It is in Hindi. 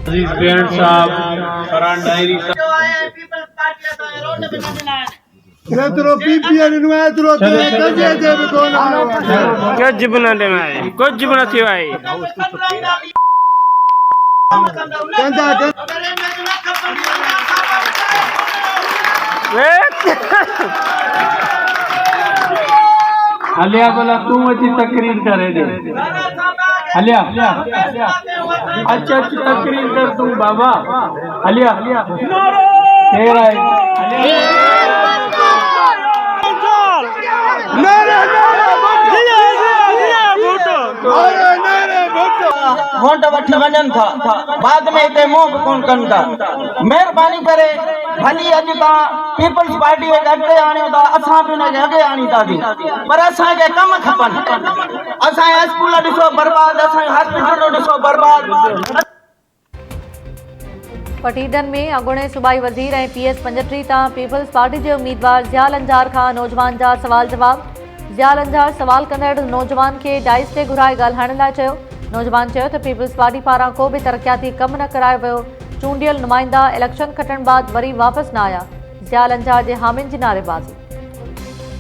अजीज बेन साहब, फरहान डायरी साहब, कुछ बना थी भाई हलिया बोला तू अच्छी तकरीर करे दे। हलिया अच्छा तकरीर कर तू बाबा। हलिया तेरा है। वोट वठी वञनि था बाद में हिते मोह कोन कनि था। महिरबानी करे भली अॼु तव्हां पीपल्स पार्टी खे अॻिते आणियो था, असां बि हुनखे अॻे आणींदासीं, पर असांखे कम खपनि। असांजा स्कूल ॾिसो बर्बाद, असांजूं हॉस्पिटलूं ॾिसो बर्बाद। पटीडन में अॻूणे सूबाई वज़ीर ऐं PS पंजटीह तां पीपल्स पार्टी जे उम्मीदवार ज़िया लंजार खां नौजवान जा सवाल जवाब। ज़िया लंजार सवाल कंदड़ नौजवान खे डाइस ते घुराए ॻाल्हाइण लाइ चयो। नौजवान चयो त पीपल्स पार्टी पारां को बि तरक़ियाती कम न करायो वियो। चूंडियल नुमाइंदा इलेक्शन खटण बाद वरी वापसि न आया। ज़िया लंजार जे हामियुनि जी नारेबाज़ी।